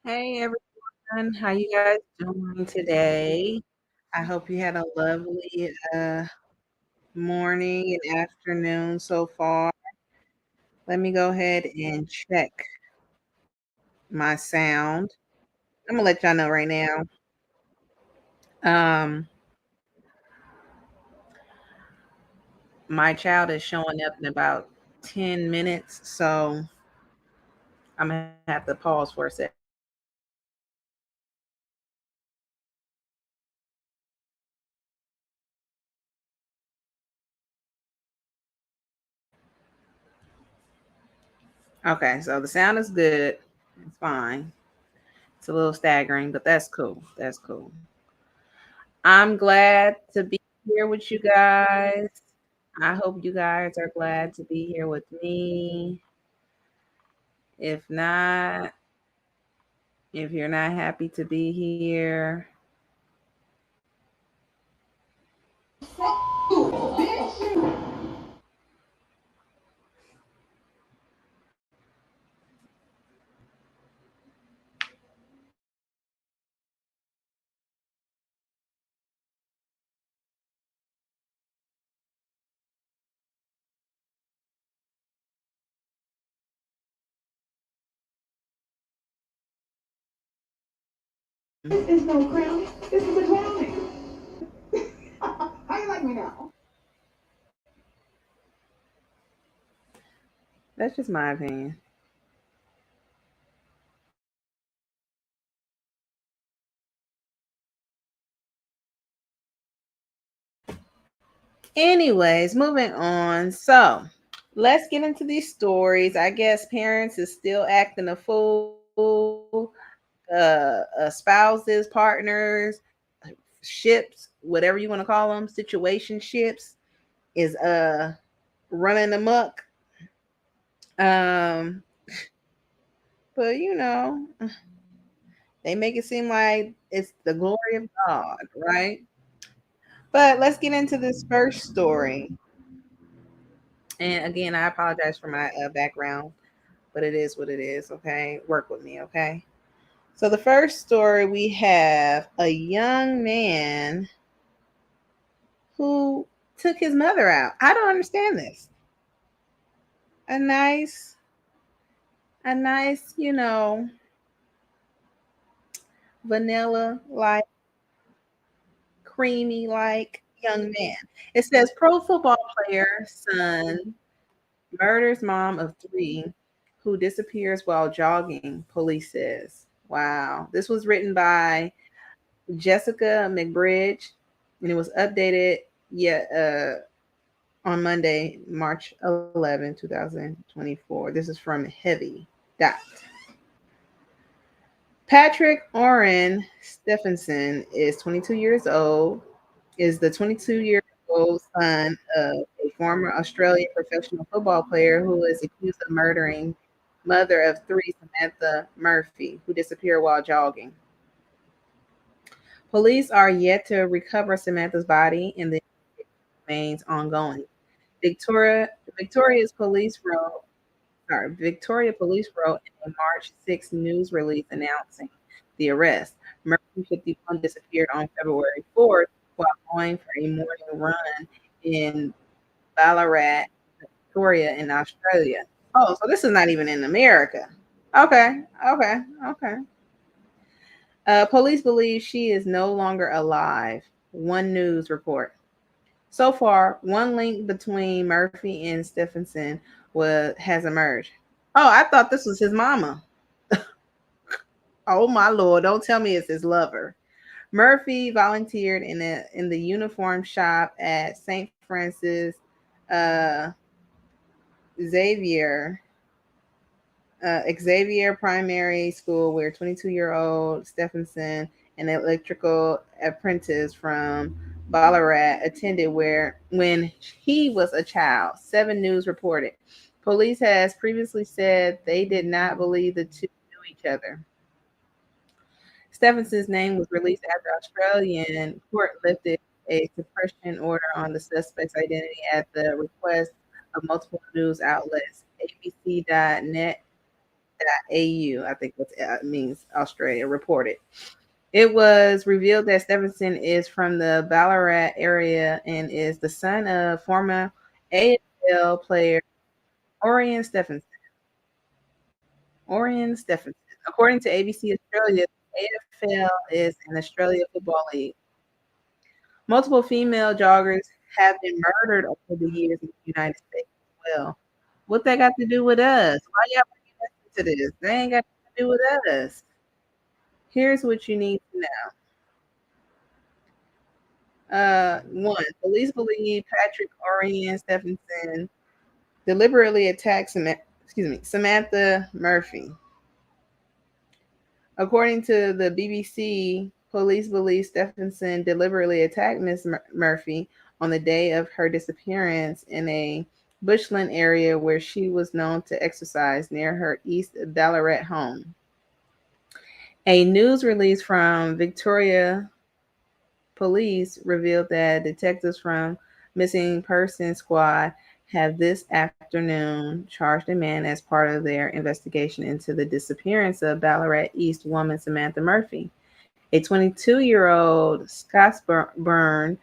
Hey everyone, how you guys doing today? I hope you had a lovely morning and afternoon so far. Let me go ahead and check my sound. I'm gonna let y'all know right now. Um, my child is showing up in about 10 minutes, so I'm gonna have to pause for a sec. Okay, so the sound is good. It's fine. It's a little staggering, but that's cool. That's cool. I'm glad to be here with you guys. I hope you guys are glad to be here with me. If not, if you're not happy to be here, This is no crowning. This is a crowning. How you like me now? that's just my opinion. Anyways, moving on. So let's get into these stories. I guess parents is still acting a fool. Spouses, partners, ships, whatever you want to call them, situationships is running amok. Um, but they make it seem like it's the glory of God, right? But let's get into this first story. And again, I apologize for my background, but it is what it is. Okay, work with me. Okay. So the first story we have a young man who took his mother out. I don't understand this. A nice, a nice, vanilla like creamy like young man. It says pro football player son murders mom of three who disappears while jogging, police says. Wow. This was written by Jessica McBridge and it was updated yet on Monday, March 11, 2024. This is from Heavy Dot. Patrick Oren Stephenson is 22 years old, is the 22-year-old son of a former Australian professional football player who is accused of murdering mother of three, Samantha Murphy, who disappeared while jogging. Police are yet to recover Samantha's body and the remains ongoing. Victoria Victoria's police wrote Victoria Police wrote in a March 6th news release announcing the arrest. Murphy 51 disappeared on February 4th while going for a morning run in Ballarat, Victoria, in Australia. Oh, so this is not even in America. Okay, okay, okay. Police believe she is no longer alive. One news report. So far, one link between Murphy and Stephenson has emerged. Oh, I thought this was his mama. Oh my lord! Don't tell me it's his lover. Murphy volunteered in the uniform shop at St. Francis uh, Xavier Xavier Primary School, where 22-year-old Stephenson, an electrical apprentice from Ballarat, attended where when he was a child. Seven News reported. Police has previously said they did not believe the two knew each other. Stephenson's name was released after Australian court lifted a suppression order on the suspect's identity at the request of multiple news outlets. ABC.net AU, I think what means Australia, reported. It was revealed that Stephenson is from the Ballarat area and is the son of former AFL player Orion Stephenson. Orion Stephenson. According to ABC Australia, the AFL is an Australia Football League. Multiple female joggers have been murdered over the years in the United States as well. What that got to do with us? Why y'all bringing us into this? They ain't got to do with us. Here's what you need to know. One, police believe Patrick Orion Stephenson deliberately attacked Samantha Murphy. According to the BBC, police believe Stephenson deliberately attacked Miss Murphy on the day of her disappearance in a bushland area where she was known to exercise near her East Ballarat home. A news release from Victoria Police revealed that detectives from Missing Persons Squad have this afternoon charged a man as part of their investigation into the disappearance of Ballarat East woman Samantha Murphy. A 22-year-old Scottsburn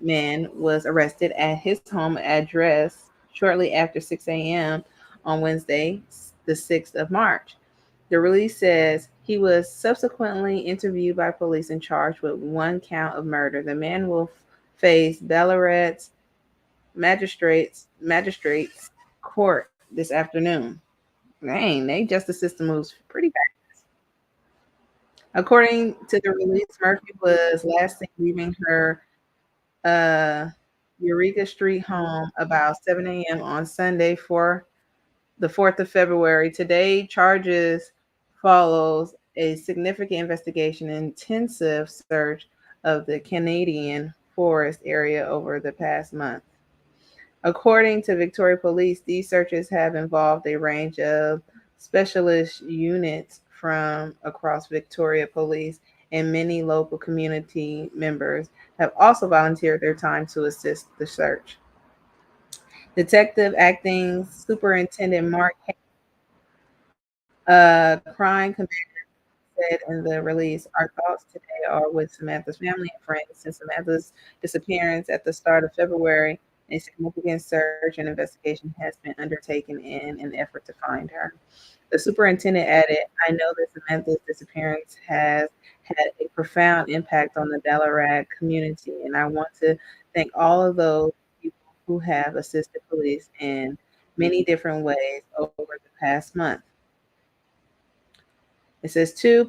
man was arrested at his home address shortly after 6 a.m. on Wednesday, the 6th of March. The release says he was subsequently interviewed by police and charged with one count of murder. The man will face Ballarat's magistrates court this afternoon. Dang, they justice system moves pretty fast. According to the release, Murphy was last seen leaving her uh, Eureka Street home about 7 a.m. on Sunday for the 4th of February. Today, charges follows a significant investigation and intensive search of the Canadian forest area over the past month. According to Victoria Police, these searches have involved a range of specialist units from across Victoria Police, and many local community members have also volunteered their time to assist the search. Detective Acting Superintendent Mark Crime Commander said in the release, our thoughts today are with Samantha's family and friends. Since Samantha's disappearance at the start of February, a significant search and investigation has been undertaken in an effort to find her. The superintendent added, I know that Samantha's disappearance has had a profound impact on the Ballarat community, and I want to thank all of those people who have assisted police in many different ways over the past month. It says to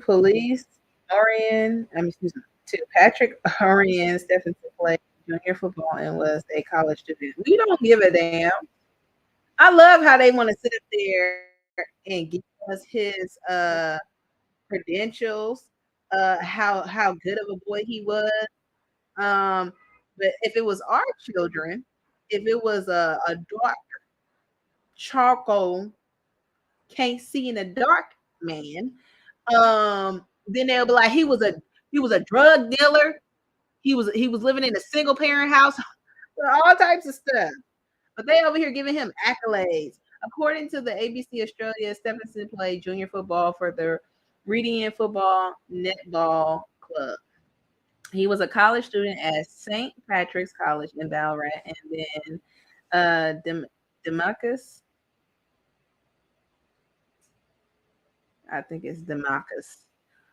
Patrick Orion Stephenson played junior football and was a college student. We don't give a damn. I love how they want to sit up there and give us his credentials, how good of a boy he was. Um, but if it was our children, if it was a dark charcoal, can't see in the dark man, then they'll be like he was a drug dealer. He was living in a single parent house, all types of stuff. But they over here giving him accolades. According to the ABC Australia, Stephenson played junior football for the Reading and Football Netball Club. He was a college student at St. Patrick's College in Ballarat, and then Demacus, I think it's Demacus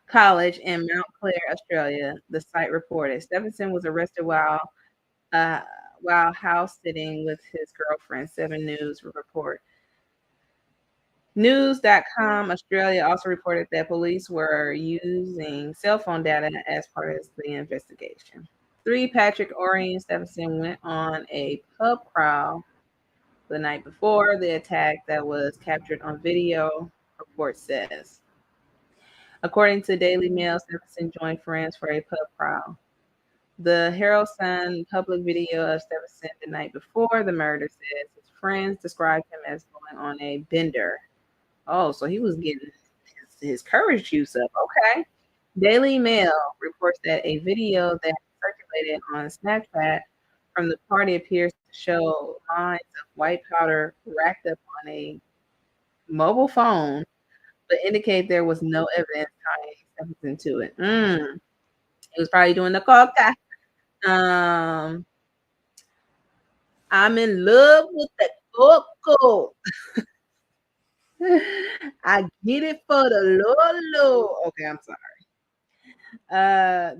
College in Mount Clare, Australia. The site reported Stephenson was arrested uh, while house sitting with his girlfriend. Seven News report. News.com Australia also reported that police were using cell phone data as part of the investigation. Three Patrick Orion Stephenson went on a pub crawl the night before the attack that was captured on video, report says. According to Daily Mail, Stephenson joined friends for a pub crawl. The Herald Sun public video of Stephenson the night before the murder says his friends described him as going on a bender. Oh, so he was getting his courage juice up. Okay. Daily Mail reports that a video that circulated on Snapchat from the party appears to show lines of white powder racked up on a mobile phone, but indicate there was no evidence tying Stephenson to it. He was probably doing the coca. Um, I'm in love with the coco. I get it for the Lolo. Okay, I'm sorry.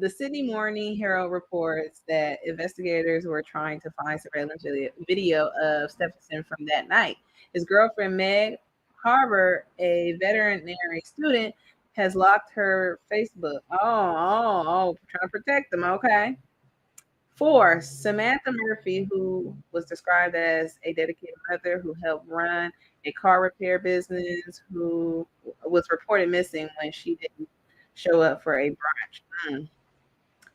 The Sydney Morning Herald reports that investigators were trying to find surveillance video of Stephenson from that night. His girlfriend, Meg Harbour, a veterinary student, has locked her Facebook. Trying to protect them. Okay. Four, Samantha Murphy, who was described as a dedicated mother who helped run a car repair business, who was reported missing when she didn't show up for a brunch.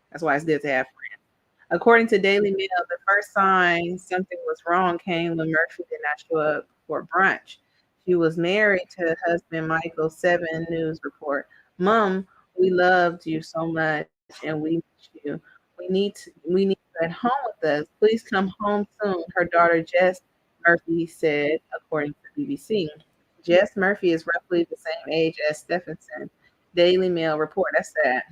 That's why it's good to have friends. According to Daily Mail, the first sign something was wrong came when Murphy did not show up for brunch. She was married to husband Michael. 7 News report. Mom, we loved you so much, and we miss you. We need you at home with us. Please come home soon. Her daughter Jess Murphy said, according to BBC. Jess Murphy is roughly the same age as Stephenson. Daily Mail report. That's sad.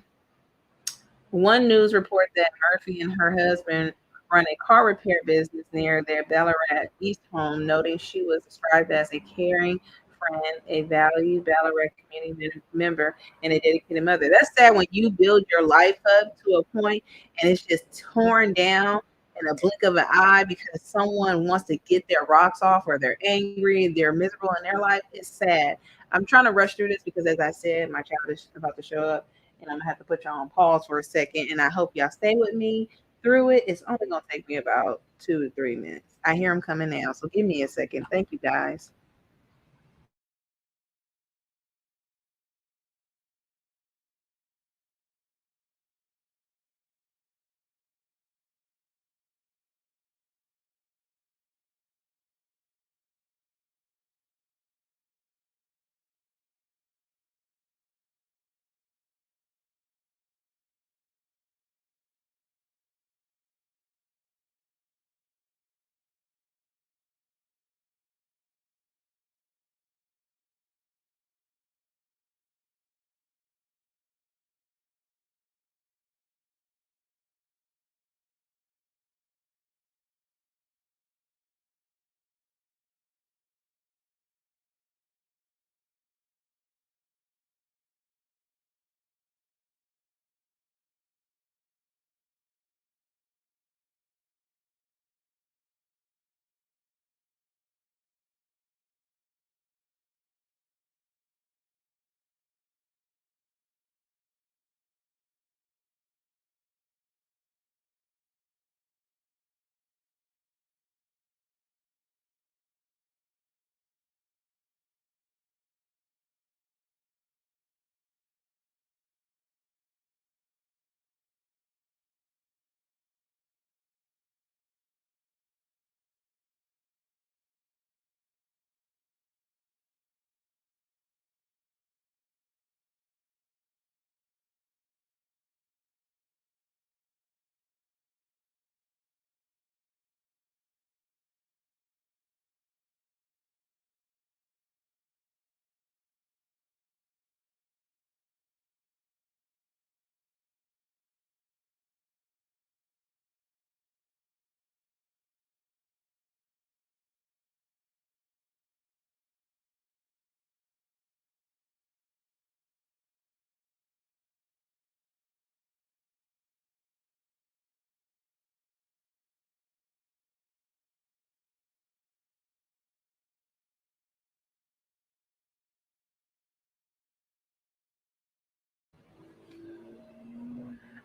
One news report that Murphy and her husband run a car repair business near their Ballarat East home, noting she was described as a caring friend, a valued Ballarat community member, and a dedicated mother. That's sad when you build your life up to a point and it's just torn down in a blink of an eye because someone wants to get their rocks off or they're angry, they're miserable in their life. It's sad. I'm trying to rush through this because, as I said, my child is about to show up and I'm gonna have to put y'all on pause for a second. And I hope y'all stay with me through it. It's only gonna take me about 2 to 3 minutes. I hear them coming now, so give me a second. Thank you guys.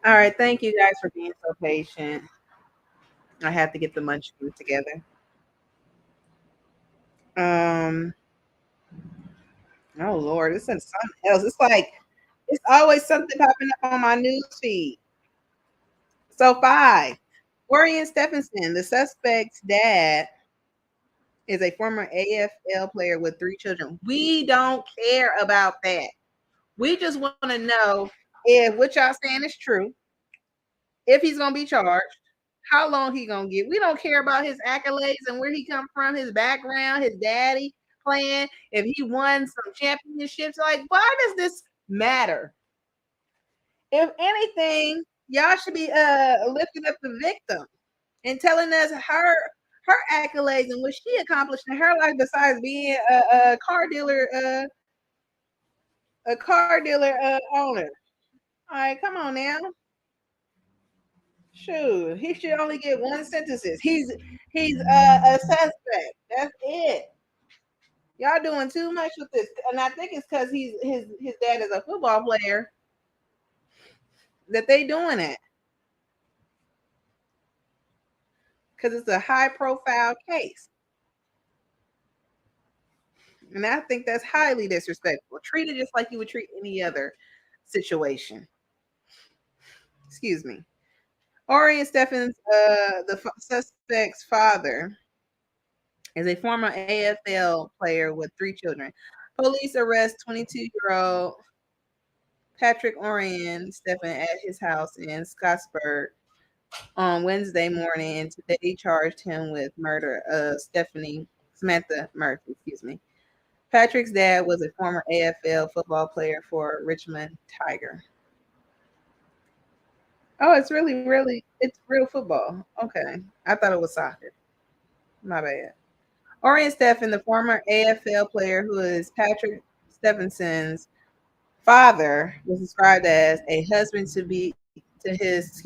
All right, thank you guys for being so patient. I have to get the munchkins together. Um, oh Lord, it's something else. It's like it's always something popping up on my news feed. So 5. Orion Stephenson, the suspect's dad, is a former AFL player with 3 children. We don't care about that. We just want to know if what y'all saying is true, if he's gonna be charged, how long he gonna get. We don't care about his accolades and where he come from, his background, his daddy. playing, if he won some championships. Like, why does this matter? If anything, y'all should be lifting up the victim and telling us her accolades and what she accomplished in her life besides being a car dealer owner. All right, come on now. Shoot, he should only get one sentences. He's a suspect. That's it. Y'all doing too much with this, and I think it's because his dad is a football player that they doing it because it's a high profile case, and I think that's highly disrespectful. Treat it just like you would treat any other situation. Excuse me. Orion Steffens, suspect's father, is a former AFL player with three children. Police arrest 22-year-old Patrick Orion Steffen at his house in Scottsburg on Wednesday morning, and today charged him with murder of Stephanie Samantha Murphy. Excuse me. Patrick's dad was a former AFL football player for Richmond Tiger. Oh, it's it's real football. Okay, I thought it was soccer. My bad. Orion Steffen, the former AFL player who is Patrick Steffenson's father, was described as a husband to his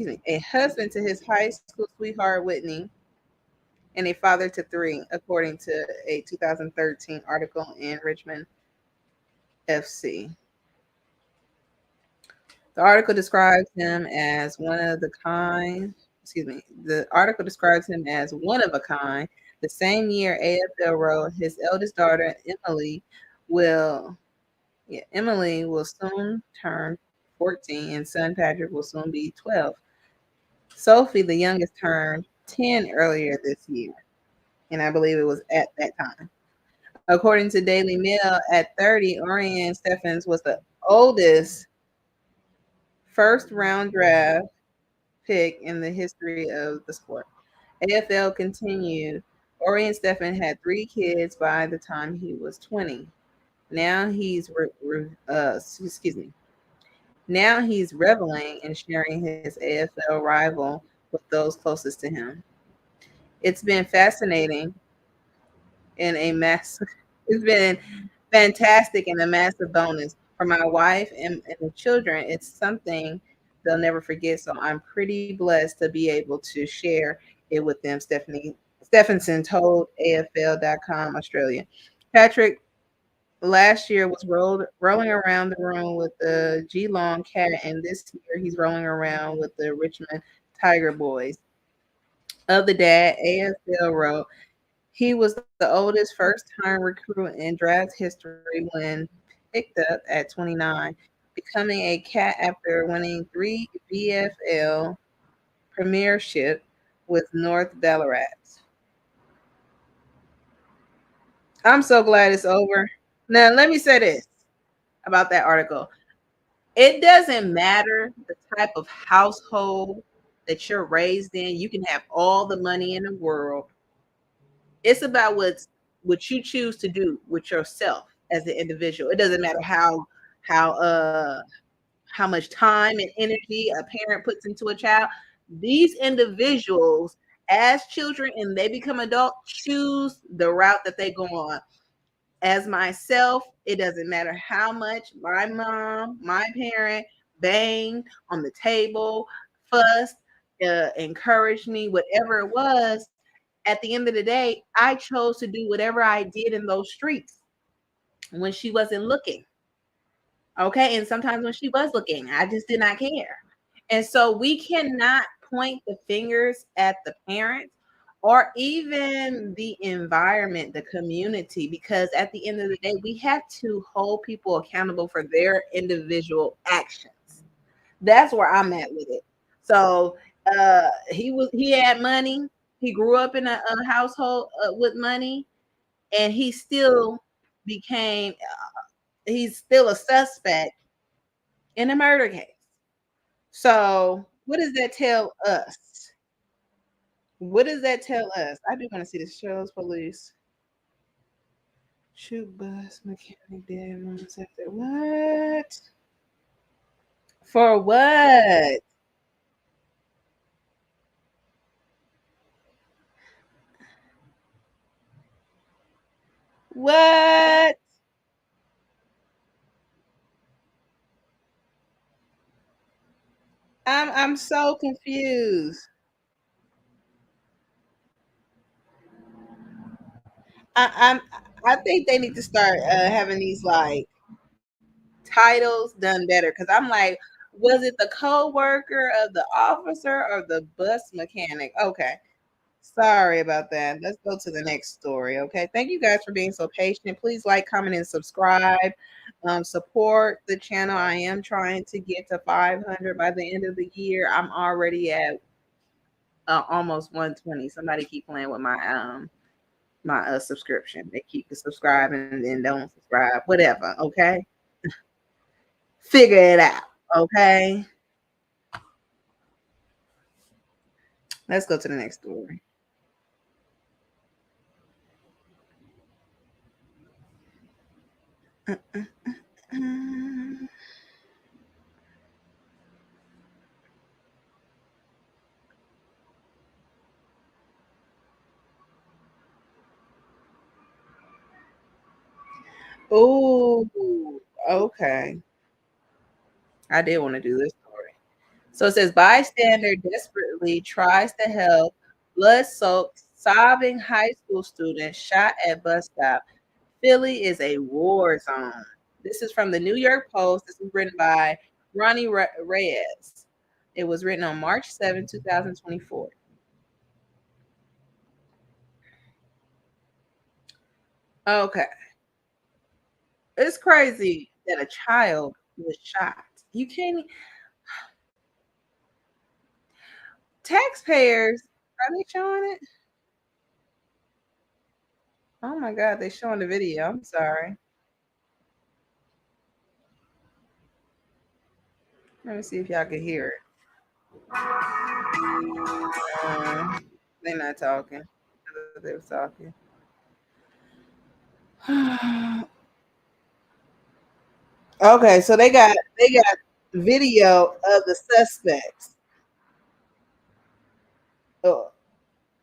high school sweetheart Whitney, and a father to three, according to a 2013 article in Richmond FC. The article describes him as one of the kind. Excuse me. The article describes him as one of a kind. The same year, AFL wrote his eldest daughter will, Emily will soon turn 14, and son Patrick will soon be 12. Sophie, the youngest, turned 10 earlier this year, and I believe it was at that time. According to Daily Mail, at 30, Orion Steffens was the oldest first round draft pick in the history of the sport. AFL continued. Orion Steffen had three kids by the time he was 20. Now excuse me. Now he's reveling and sharing his AFL rival with those closest to him. It's been fascinating and a massive. It's been fantastic and a massive bonus for my wife and the children. It's something they'll never forget. So I'm pretty blessed to be able to share it with them. Stephenson told AFL.com Australia. Patrick last year was rolling around the room with the Geelong Cat, and this year he's rolling around with the Richmond Tiger Boys. Of the dad, AFL wrote, he was the oldest first time recruit in draft history when picked up at 29, becoming a Cat after winning three VFL premiership with North Ballarat. I'm so glad it's over. Now, let me say this about that article. It doesn't matter the type of household that you're raised in. You can have all the money in the world. It's about what you choose to do with yourself as an individual. It doesn't matter how how much time and energy a parent puts into a child. These individuals, as children and they become adults, choose the route that they go on. As myself, it doesn't matter how much my mom, my parent banged on the table, fussed, encouraged me, whatever it was. At the end of the day, I chose to do whatever I did in those streets when she wasn't looking. Okay. And sometimes when she was looking, I just did not care. And so we cannot point the fingers at the parents or even the environment, the community, because at the end of the day, we have to hold people accountable for their individual actions. That's where I'm at with it. So he had money. He grew up in a household with money, and became he's still a suspect in a murder case. So what does that tell us? What does that tell us? I do want to see the shows police. Shoot bus mechanic dead months after what? For what? What? I'm so confused. I'm I think they need to start having these like titles done better because I'm like, was it the co-worker of the officer or the bus mechanic? Okay. Sorry about that. Let's go to the next story. Okay. Thank you guys for being so patient. Please like, comment, and subscribe. Support the channel. I am trying to get to 500 by the end of the year. I'm already at almost 120. Somebody keep playing with my subscription. They keep subscribing and then don't subscribe. Whatever. Okay. Figure it out. Okay. Let's go to the next story. Oh, okay. I did want to do this story. So it says bystander desperately tries to help blood-soaked, sobbing high school student shot at bus stop. Philly is a war zone. This is from the New York Post. This was written by Ronnie Reyes. It was written on March 7, 2024. Okay. It's crazy that a child was shot. You can't taxpayers, are they showing it? Oh my god, they showing the video. I'm sorry. Let me see if y'all can hear it. They're not talking. I thought they was talking. Okay, so they got video of the suspects. Oh,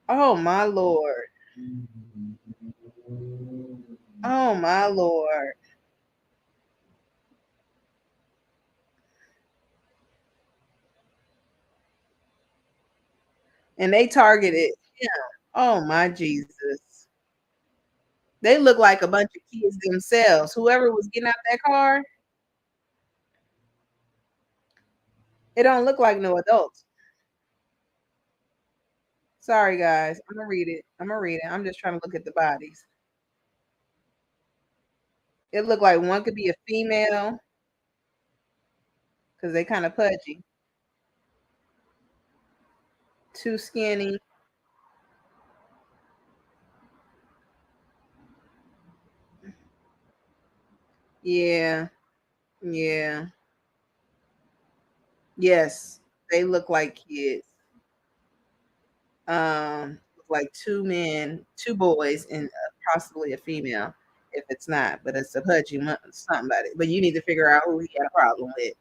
oh my lord. Oh my lord. And they targeted him. Oh my Jesus. They look like a bunch of kids themselves. Whoever was getting out that car, it don't look like no adults. Sorry guys. I'm gonna read it. I'm gonna read it. I'm just trying to look at the bodies. It looked like one could be a female because they kind of pudgy. Too skinny. Yeah. Yeah. Yes. They look like kids. Look like two men, two boys, and possibly a female. If it's not, but it's a pudgy somebody. But you need to figure out who he had a problem with.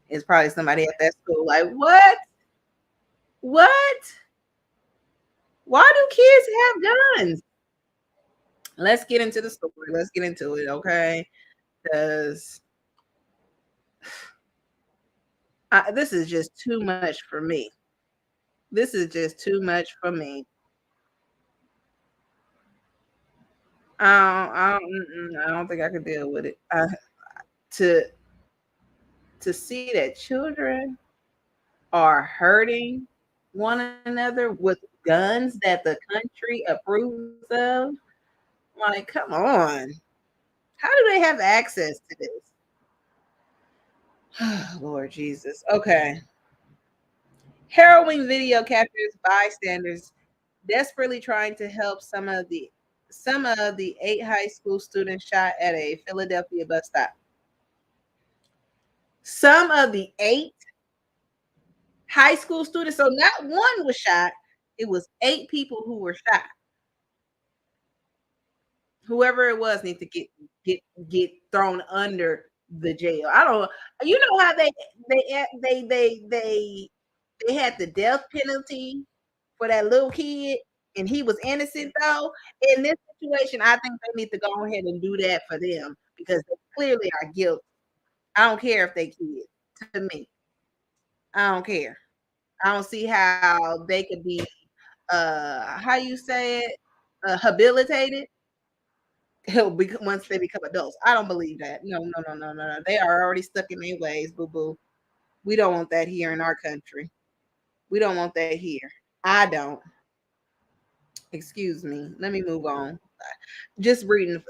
It's probably somebody at that school. Like what? What? Why do kids have guns? Let's get into the story. Let's get into it, okay? Because this is just too much for me. This is just too much for me. I don't think I could deal with it. To to see that children are hurting one another with guns that the country approves of. Like, come on. How do they have access to this? Lord Jesus. Okay. Harrowing video captures bystanders desperately trying to help some of the 8 high school students shot at a Philadelphia bus stop. Some of the 8 high school students, so not one was shot, it was 8 people who were shot. Whoever it was needs to get get thrown under the jail. I don't. You know how they they had the death penalty for that little kid, and he was innocent though. In this situation, I think they need to go ahead and do that for them because they clearly are guilty. I don't care if they kids. To me, I don't care. I don't see how they could be how you say it habilitated once they become adults. I don't believe that. No, no, no, no, no, no. They are already stuck in their ways, boo boo. We don't want that here in our country. We don't want that here. I don't. Excuse me. Let me move on. Just reading.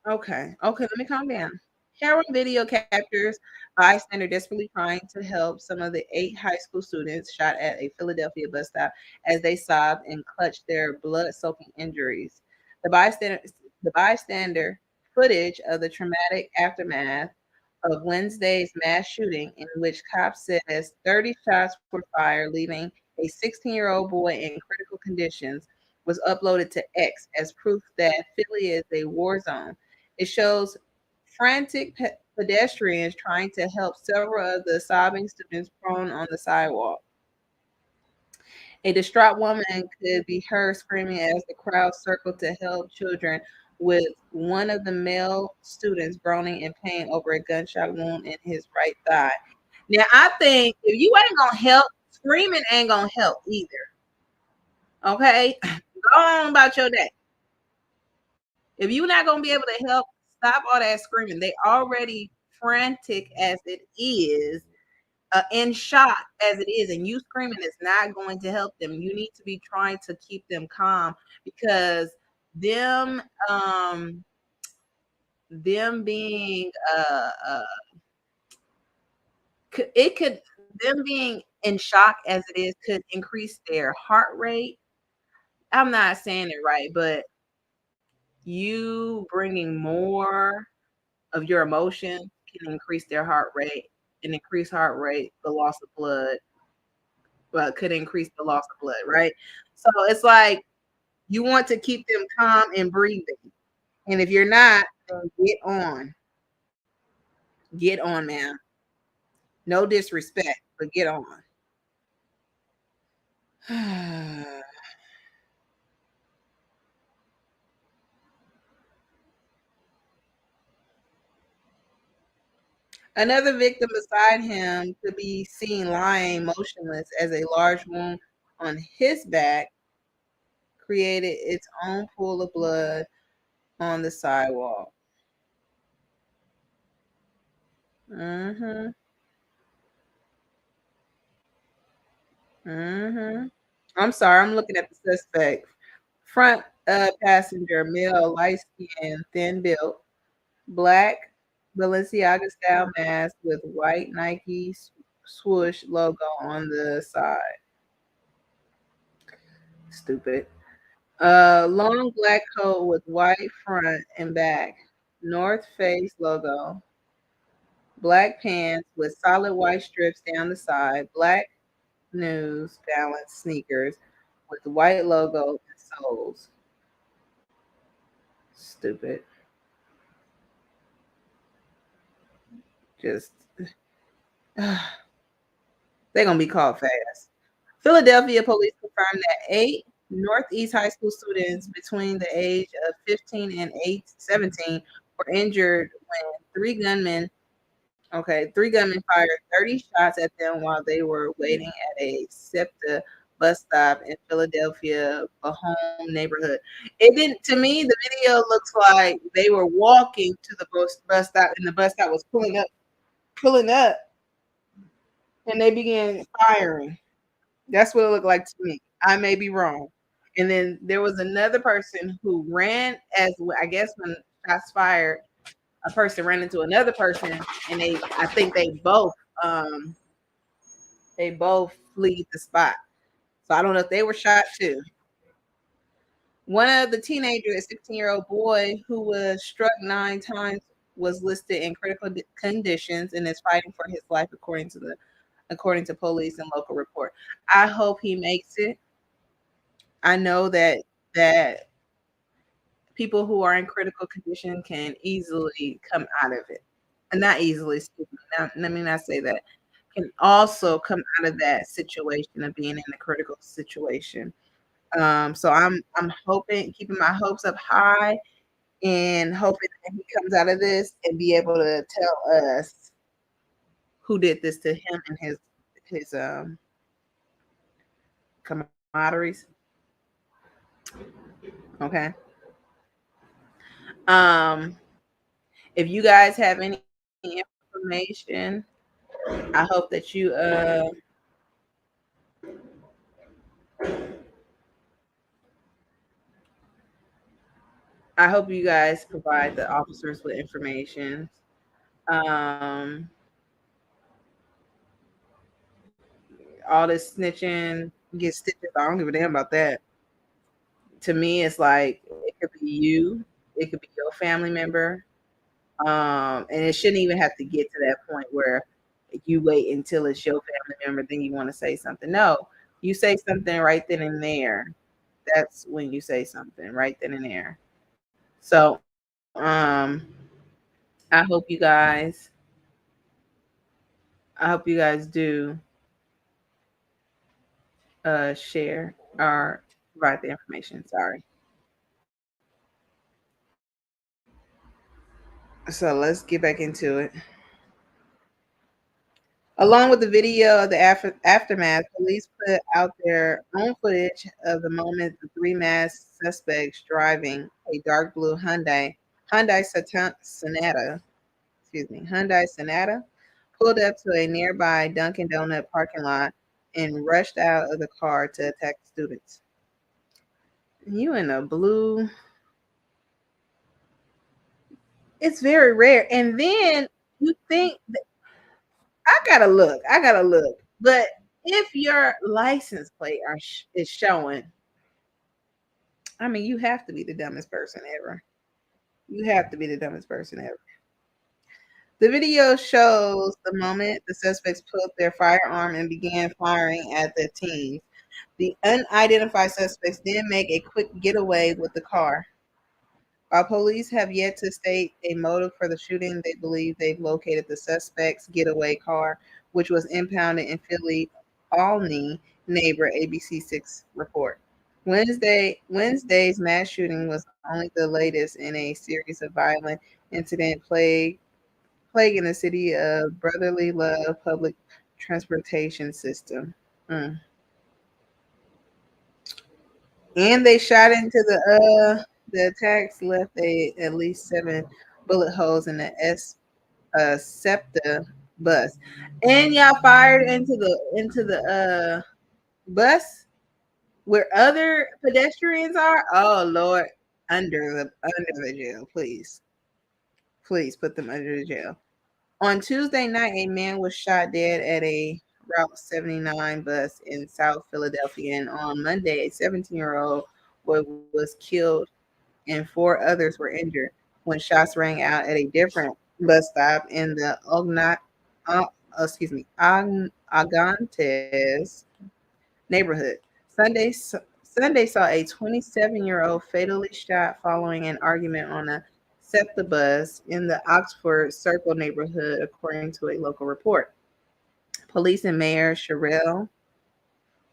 Okay. Okay. Let me calm down. Harrowing video captures bystander desperately trying to help some of the 8 high school students shot at a Philadelphia bus stop as they sobbed and clutched their blood-soaking injuries. The bystander, the bystander footage of the traumatic aftermath of Wednesday's mass shooting, in which cops says 30 shots were fired, leaving a 16-year-old boy in critical conditions, was uploaded to X as proof that Philly is a war zone. It shows frantic pedestrians trying to help several of the sobbing students prone on the sidewalk. A distraught woman could be heard screaming as the crowd circled to help children, with one of the male students groaning in pain over a gunshot wound in his right thigh. Now, I think if you ain't gonna help, screaming ain't gonna help either. Okay, go on about your day. If you're not gonna be able to help, stop all that screaming. They already frantic as it is, in shock as it is, and you screaming is not going to help them. You need to be trying to keep them calm because them them being it could them being in shock as it is could increase their heart rate. I'm not saying it right, but you bringing more of your emotion can increase their heart rate, and increase heart rate, the loss of blood, could increase the loss of blood, right? So it's like you want to keep them calm and breathing. And if you're not, then get on, man. No disrespect, but get on. Another victim beside him could be seen lying motionless as a large wound on his back created its own pool of blood on the sidewalk. Mhm. Mhm. I'm sorry, I'm looking at the suspect. Front passenger, male, light skinned, thin built, black Balenciaga style mask with white Nike swoosh logo on the side. Stupid. Long black coat with white front and back. North Face logo. Black pants with solid white strips down the side. Black News Balance sneakers with white logo and soles. Stupid. Just they're gonna be called fast. Philadelphia police confirmed that 8 Northeast high school students between the age of 15 and 17 were injured when three gunmen fired 30 shots at them while they were waiting at a SEPTA bus stop in Philadelphia, a home neighborhood. It didn't to me. The video looks like they were walking to the bus stop, and the bus stop was pulling up, and they began firing. That's what it looked like to me. I may be wrong. And then there was another person who ran I guess when shots fired, a person ran into another person, and I think um they both flee the spot. So I don't know if they were shot too. One of the teenagers, a 16-year-old boy who was struck 9 times, was listed in critical conditions and is fighting for his life, according to police and local report. I hope he makes it. I know that people who are in critical condition can easily come out of it. Not easily, excuse me. Let me not say that. Can also come out of that situation of being in a critical situation. So I'm hoping, keeping my hopes up high, and hoping that he comes out of this and be able to tell us who did this to him and his camaraderies. Okay. Um, if you guys have any information, I hope that I hope you guys provide the officers with information. Um, all this snitching, get stitches. I don't give a damn about that. To me, it's like it could be you, it could be your family member, and it shouldn't even have to get to that point where you wait until it's your family member, then you want to say something. No, you say something right then and there. That's when you say something right then and there. So, I hope you guys, I hope you guys do share or provide the information. Sorry. So let's get back into it. Along with the video of the aftermath, police put out their own footage of the moment the three masked suspects driving a dark blue Sonata, Hyundai Sonata, pulled up to a nearby Dunkin' Donut parking lot and rushed out of the car to attack students. You in a blue, it's very rare. And then you think, I gotta look. But if your license plate is showing, I mean, you have to be the dumbest person ever. You have to be the dumbest person ever. The video shows the moment the suspects pulled their firearm and began firing at the teens. The unidentified suspects then make a quick getaway with the car. While police have yet to state a motive for the shooting, they believe they've located the suspect's getaway car, which was impounded in Philly. Alney neighbor ABC6 report. Wednesday's mass shooting was only the latest in a series of violent incident plaguing the city of brotherly love public transportation system. Mm. And they shot into the attacks left at least 7 bullet holes in the SEPTA bus. And y'all fired into the bus where other pedestrians are. Oh Lord, under the jail, please. Please put them under the jail. On Tuesday night, a man was shot dead at a Route 79 bus in South Philadelphia, and on Monday, a 17-year-old boy was killed and 4 others were injured when shots rang out at a different bus stop in the uh, Agantes neighborhood. Sunday, Sunday saw a 27-year-old fatally shot following an argument on a SEPTA bus in the Oxford Circle neighborhood, according to a local report. Police and Mayor Sherelle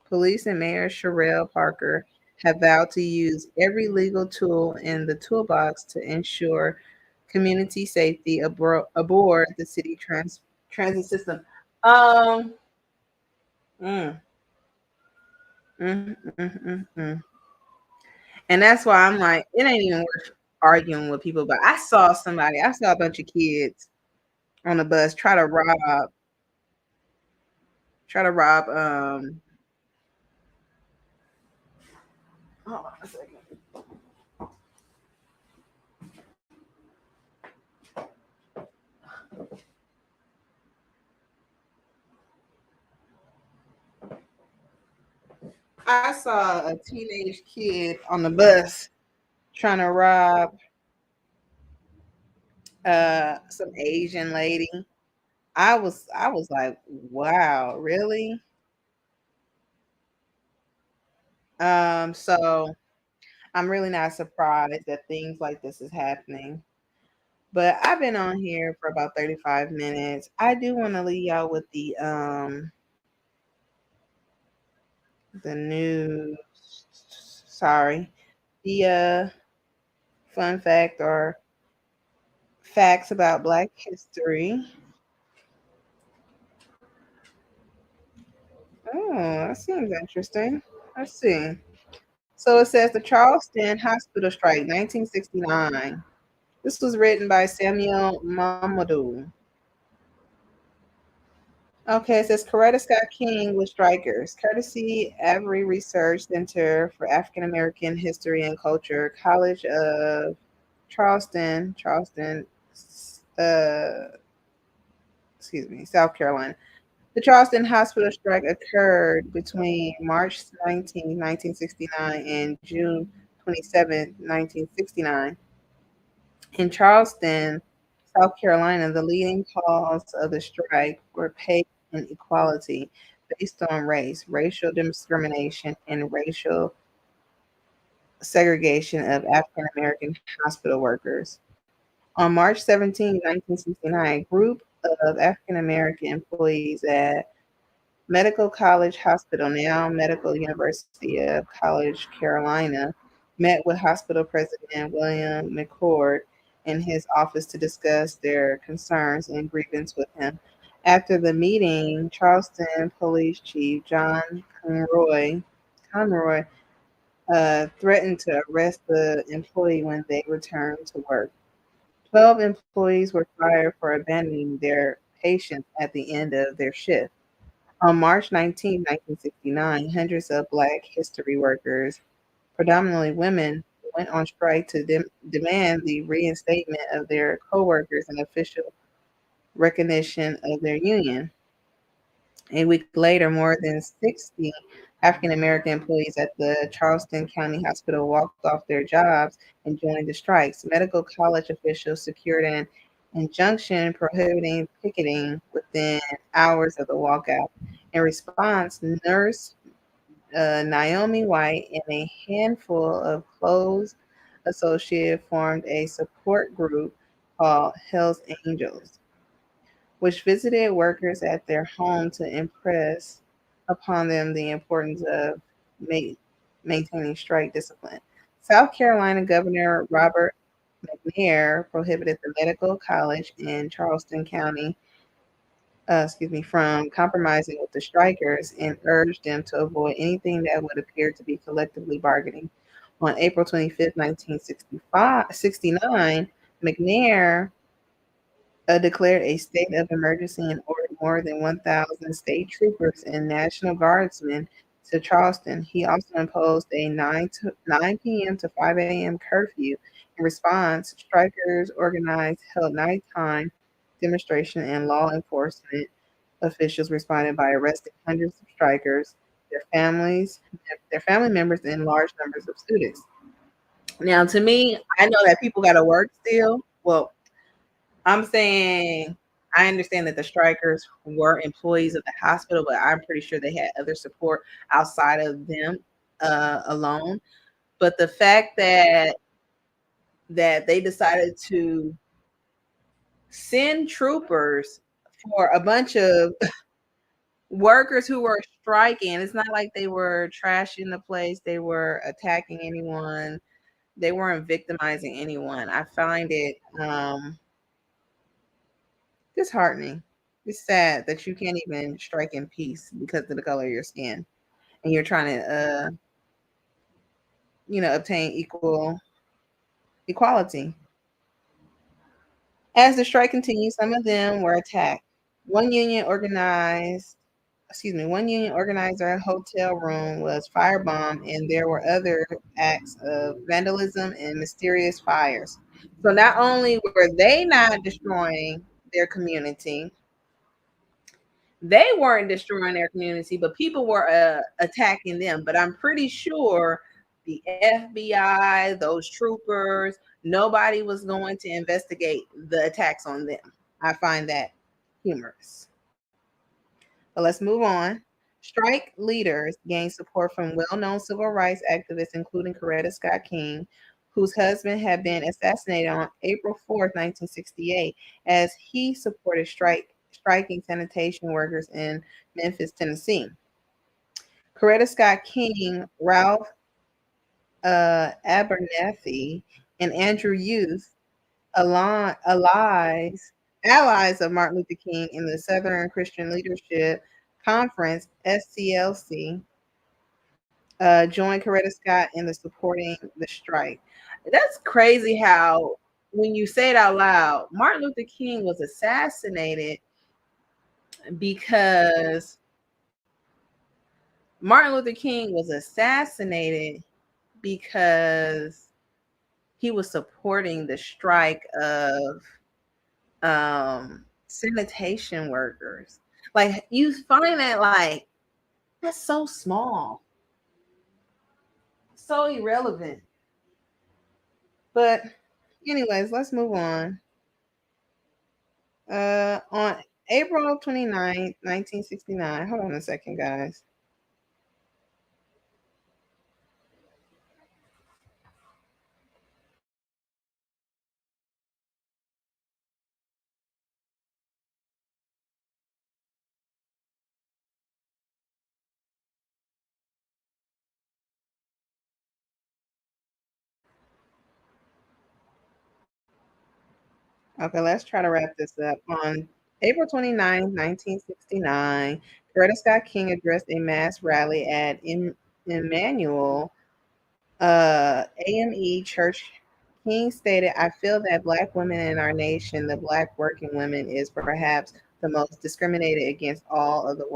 Police and Mayor Sherelle Parker have vowed to use every legal tool in the toolbox to ensure community safety aboard the city transit system. Um, mm, mm. And that's why I'm like, it ain't even worth arguing with people. But I saw a bunch of kids on the bus try to rob. Hold on a second. I saw a teenage kid on the bus trying to rob some Asian lady. I was like, wow, really? So I'm really not surprised that things like this is happening. But I've been on here for about 35 minutes. I do want to leave y'all with the news. Sorry. The fun fact or facts about Black history. Oh, that seems interesting. Let's see. So it says the Charleston Hospital Strike, 1969. This was written by Samuel Mamadou. Okay, it says Coretta Scott King with Strikers, courtesy Avery Research Center for African American History and Culture, College of Charleston, uh, South Carolina. The Charleston Hospital strike occurred between March 19, 1969 and June 27, 1969. In Charleston, South Carolina, the leading cause of the strike were pay inequality based on race, racial discrimination, and racial segregation of African American hospital workers. On March 17, 1969, a group of African American employees at Medical College Hospital, now Medical University of College Carolina, met with hospital president William McCord in his office to discuss their concerns and grievance with him. After the meeting, Charleston Police Chief John Conroy threatened to arrest the employee when they returned to work. 12 employees were fired for abandoning their patients at the end of their shift. On March 19, 1969, hundreds of Black history workers, predominantly women, went on strike to demand the reinstatement of their coworkers and official recognition of their union. A week later, more than 60 African American employees at the Charleston County Hospital walked off their jobs and joined the strikes. Medical college officials secured an injunction prohibiting picketing within hours of the walkout. In response, nurse Naomi White and a handful of close associates formed a support group called Hell's Angels, which visited workers at their home to impress upon them the importance of ma- maintaining strike discipline. South Carolina Governor Robert McNair prohibited the medical college in Charleston County from compromising with the strikers and urged them to avoid anything that would appear to be collectively bargaining. On April 25th, 1969, McNair declared a state of emergency and ordered more than 1,000 state troopers and National Guardsmen to Charleston. He also imposed a 9 p.m. to 5 a.m. curfew. In response, strikers organized held nighttime demonstration and law enforcement officials responded by arresting hundreds of strikers, their families, their family members, and large numbers of students. Now, to me, I know that people got to work still. Well, I'm saying I understand that the strikers were employees of the hospital, but I'm pretty sure they had other support outside of them alone. But the fact that they decided to send troopers for a bunch of workers who were striking, it's not like they were trashing the place, they were attacking anyone, they weren't victimizing anyone. I find it disheartening. It's sad that you can't even strike in peace because of the color of your skin, and you're trying to, obtain equality. As the strike continued, some of them were attacked. One union organized, one union organizer hotel room was firebombed, and there were other acts of vandalism and mysterious fires. So not only were they not destroying their community, they weren't destroying their community, but people were attacking them. But I'm pretty sure the FBI, those troopers, nobody was going to investigate the attacks on them. I find that humorous. But let's move on. Strike leaders gained support from well known civil rights activists, including Coretta Scott King, whose husband had been assassinated on April 4th, 1968, as he supported striking sanitation workers in Memphis, Tennessee. Coretta Scott King, Ralph Abernathy, and Andrew Youth, allies, allies of Martin Luther King in the Southern Christian Leadership Conference, SCLC, joined Coretta Scott in the supporting the strike. That's crazy how, when you say it out loud, Martin Luther King was assassinated because Martin Luther King was assassinated because he was supporting the strike of sanitation workers. Like, you find that, like, that's so small, so irrelevant. But anyways, let's move on. On April 29th, 1969. Hold on a second, guys. Okay, let's try to wrap this up. On April 29th, 1969, Coretta Scott King addressed a mass rally at Emmanuel AME Church. King stated, I feel that Black women in our nation, the Black working women, is perhaps the most discriminated against all of the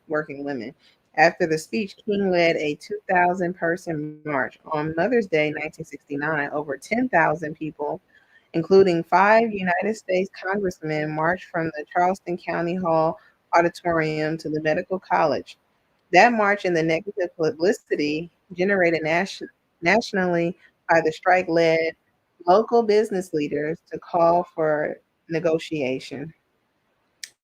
working women. After the speech, King led a 2,000 person march. On Mother's Day 1969, over 10,000 people, including 5 United States congressmen, marched from the Charleston County Hall auditorium to the medical college. That march and the negative publicity generated nationally by the strike led local business leaders to call for negotiation.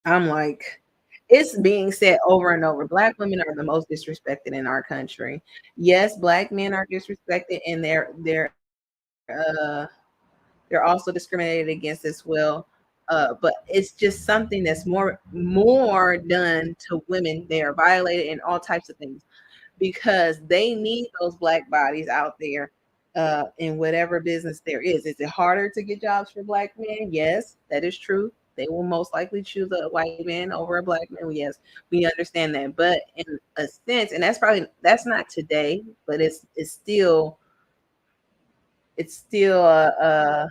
I'm like, it's being said over and over. Black women are the most disrespected in our country. Yes, black men are disrespected, and they're also discriminated against as well. But it's just something that's more done to women. They are violated in all types of things because they need those black bodies out there in whatever business there is. Is it harder to get jobs for black men? Yes, that is true. They will most likely choose a white man over a black man. Yes, we understand that. But in a sense, and that's not today, but it's still a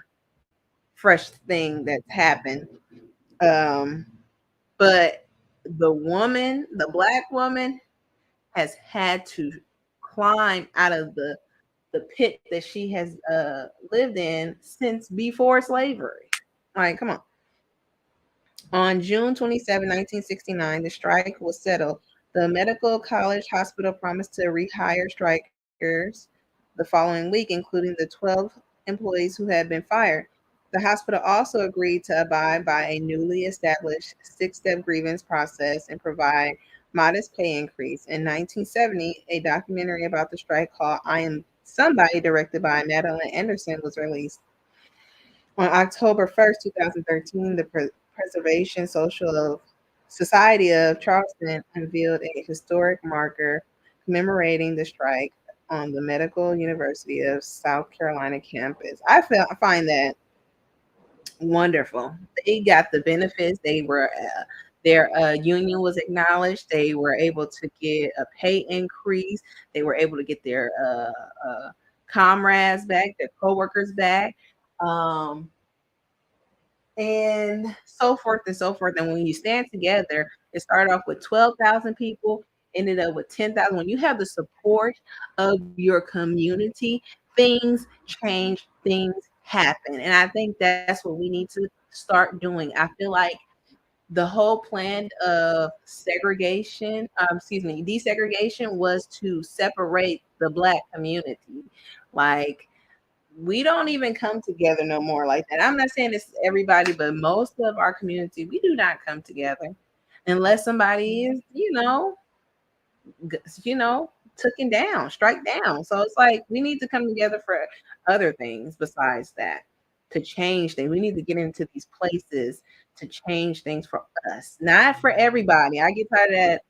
fresh thing that's happened. Um, but the black woman, has had to climb out of the pit that she has lived in since before slavery. Like, come on. On June 27, 1969, the strike was settled. The Medical College Hospital promised to rehire strikers the following week, including the 12 employees who had been fired. The hospital also agreed to abide by a newly established 6 step grievance process and provide modest pay increase. In 1970, a documentary about the strike called I Am Somebody, directed by Madeline Anderson, was released. On October 1st, 2013, the Preservation Social Society of Charleston unveiled a historic marker commemorating the strike on the Medical University of South Carolina campus. I find that wonderful. They got the benefits. Their union was acknowledged. They were able to get a pay increase. They were able to get their comrades back, their coworkers back. Um, and so forth and so forth. And when you stand together, it started off with 12,000 people, ended up with 10,000. When you have the support of your community, things change, things happen. And I think that's what we need to start doing. I feel like the whole plan of desegregation was to separate the black community. Like, we don't even come together no more like that. I'm not saying it's everybody, but most of our community, we do not come together unless somebody is, you know, taken down, strike down. So it's like we need to come together for other things besides that to change things. We need to get into these places to change things for us, not for everybody. I get tired of that.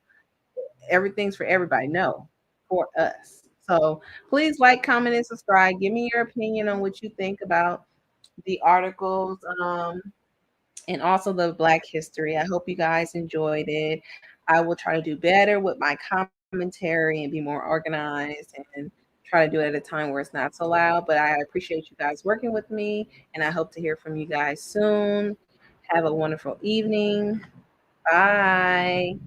Everything's for everybody. No, for us. So please like, comment, and subscribe. Give me your opinion on what you think about the articles. And also the Black history. I hope you guys enjoyed it. I will try to do better with my commentary and be more organized and try to do it at a time where it's not so loud. But I appreciate you guys working with me, and I hope to hear from you guys soon. Have a wonderful evening. Bye.